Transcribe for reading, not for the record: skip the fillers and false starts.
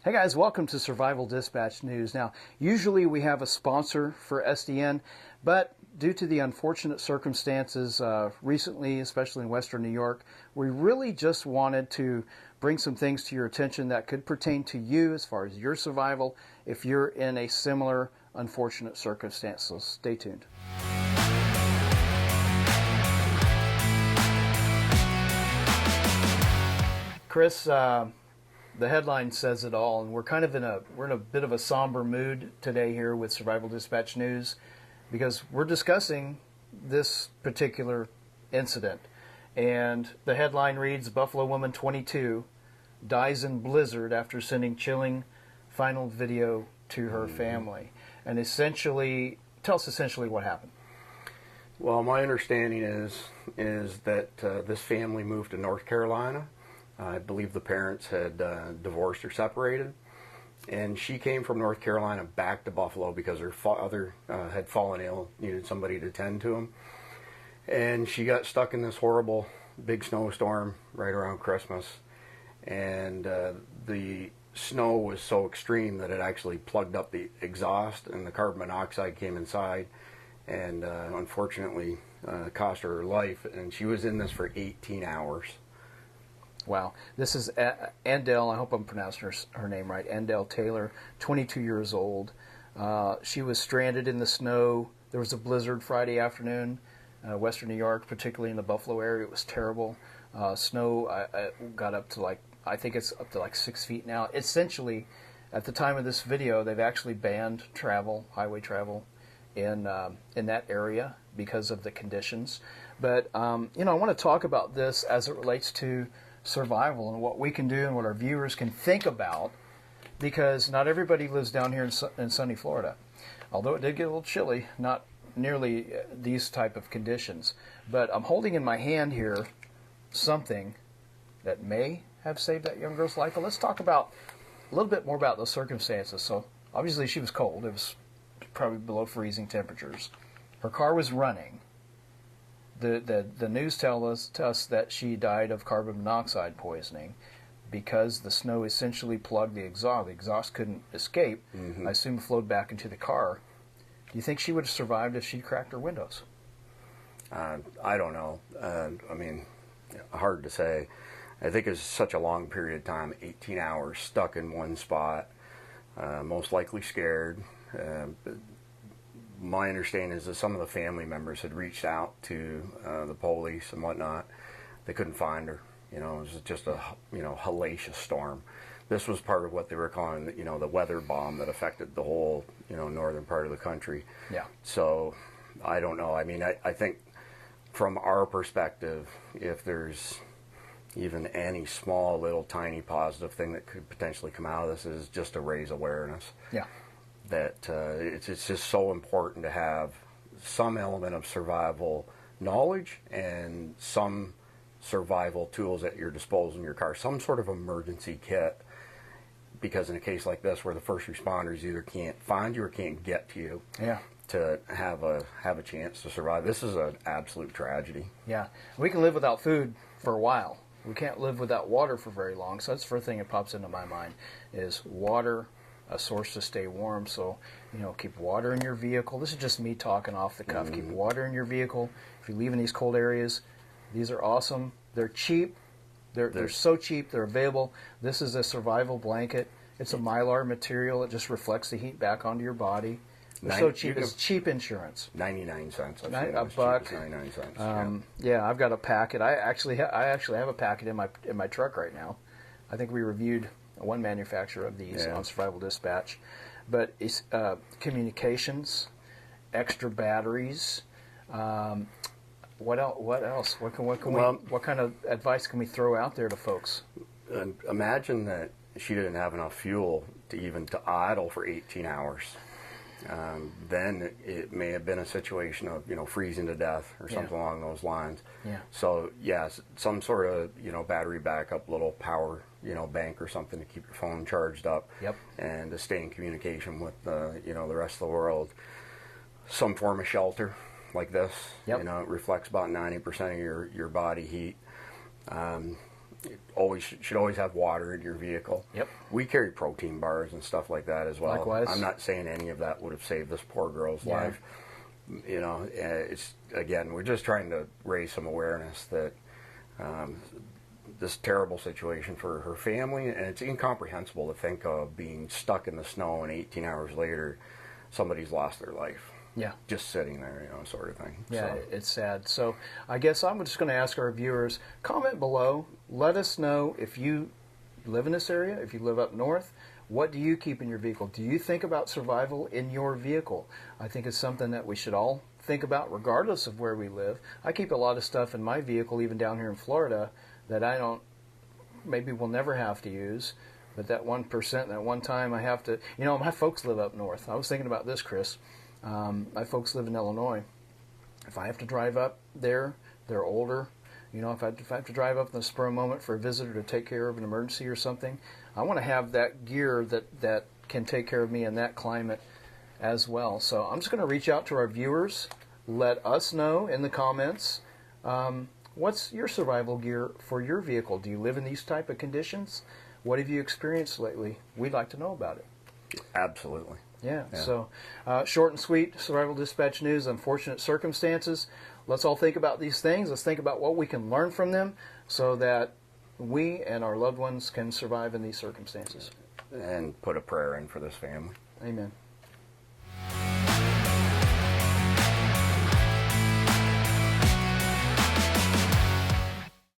Hey guys, welcome to Survival Dispatch News. Now, usually we have a sponsor for SDN, but due to the unfortunate circumstances recently, especially in Western New York, we really just wanted to bring some things to your attention that could pertain to you as far as your survival if you're in a similar unfortunate circumstance. So stay tuned. Chris, the headline says it all, and we're in a bit of a somber mood today here with Survival Dispatch News because we're discussing this particular incident. And the headline reads, Buffalo woman 22 dies in blizzard after sending chilling final video to her family. And tell us essentially what happened. Well, my understanding is that this family moved to North Carolina. I believe the parents had divorced or separated, and she came from North Carolina back to Buffalo because her father had fallen ill, needed somebody to tend to him, and she got stuck in this horrible big snowstorm right around Christmas, and the snow was so extreme that it actually plugged up the exhaust, and the carbon monoxide came inside, and unfortunately cost her life, and she was in this for 18 hours. Wow. This is Anndel, I hope I'm pronouncing her name right, Anndel Taylor, 22 years old. She was stranded in the snow. There was a blizzard Friday afternoon, Western New York, particularly in the Buffalo area. It was terrible. Snow got up to I think it's up to 6 feet now. Essentially, at the time of this video, they've actually banned highway travel in that area because of the conditions. But, I want to talk about this as it relates to survival and what we can do and what our viewers can think about, because not everybody lives down here in sunny Florida. Although it did get a little chilly, not nearly these type of conditions. But I'm holding in my hand here something that may have saved that young girl's life. But let's talk about a little bit more about those circumstances. So obviously she was cold. It was probably below freezing temperatures. Her car was running. The news tells us that she died of carbon monoxide poisoning because the snow essentially plugged the exhaust. The exhaust couldn't escape. I assume it flowed back into the car. Do you think she would have survived if she cracked her windows? I don't know. Hard to say. I think it's such a long period of time, 18 hours stuck in one spot, most likely scared. My understanding is that some of the family members had reached out to the police and whatnot. They couldn't find her. It was just a hellacious storm. This was part of what they were calling the weather bomb that affected the whole northern part of the country. Yeah. So I don't know. I think from our perspective, if there's even any small little tiny positive thing that could potentially come out of this, is just to raise awareness. Yeah. That it's just so important to have some element of survival knowledge and some survival tools at your disposal in your car, some sort of emergency kit, because in a case like this where the first responders either can't find you or can't get to you, to have a chance to survive. This is an absolute tragedy. Yeah, we can live without food for a while. We can't live without water for very long. So that's the first thing that pops into my mind is water, a source to stay warm. So, keep water in your vehicle. This is just me talking off the cuff. Keep water in your vehicle. If you leave in these cold areas, these are awesome. They're cheap. They're so cheap. They're available. This is a survival blanket. It's a mylar material. It just reflects the heat back onto your body. They're so cheap. It's cheap insurance. 99 cents. A buck. 99 cents. Yeah, I've got a packet. I actually have a packet in my truck right now. I think we reviewed one manufacturer of these on Survival Dispatch. But it's communications, extra batteries. What else? What kind of advice can we throw out there to folks? Imagine that she didn't have enough fuel to idle for 18 hours. Then it may have been a situation of freezing to death or something along those lines. Yeah. So yes, some sort of battery backup, little power bank or something to keep your phone charged up. Yep. And to stay in communication with the rest of the world. Some form of shelter like this. Yep. It reflects about 90% of your body heat. always should always have water in your vehicle. Yep. We carry protein bars and stuff like that as well. Likewise. I'm not saying any of that would have saved this poor girl's life. You know, it's again, we're just trying to raise some awareness that this terrible situation for her family, and it's incomprehensible to think of being stuck in the snow and 18 hours later somebody's lost their life. Yeah. Just sitting there, you know, sort of thing. Yeah, So, it's sad. So I guess I'm just going to ask our viewers, comment below. Let us know if you live in this area, if you live up north. What do you keep in your vehicle? Do you think about survival in your vehicle? I think it's something that we should all think about regardless of where we live. I keep a lot of stuff in my vehicle, even down here in Florida, that I don't, maybe we'll never have to use. But that 1%, that one time I have to, you know, my folks live up north. I was thinking about this, Chris. My folks live in Illinois. If I have to drive up there, they're older. You know, if I have to drive up in the spur of a moment for a visitor to take care of an emergency or something, I want to have that gear that can take care of me in that climate as well. So I'm just going to reach out to our viewers. Let us know in the comments, what's your survival gear for your vehicle? Do you live in these type of conditions? What have you experienced lately? We'd like to know about it. absolutely. Yeah. So short and sweet, survival dispatch news, unfortunate circumstances. Let's all think about these things. Let's think about what we can learn from them so that we and our loved ones can survive in these circumstances. And put a prayer in for this family. Amen.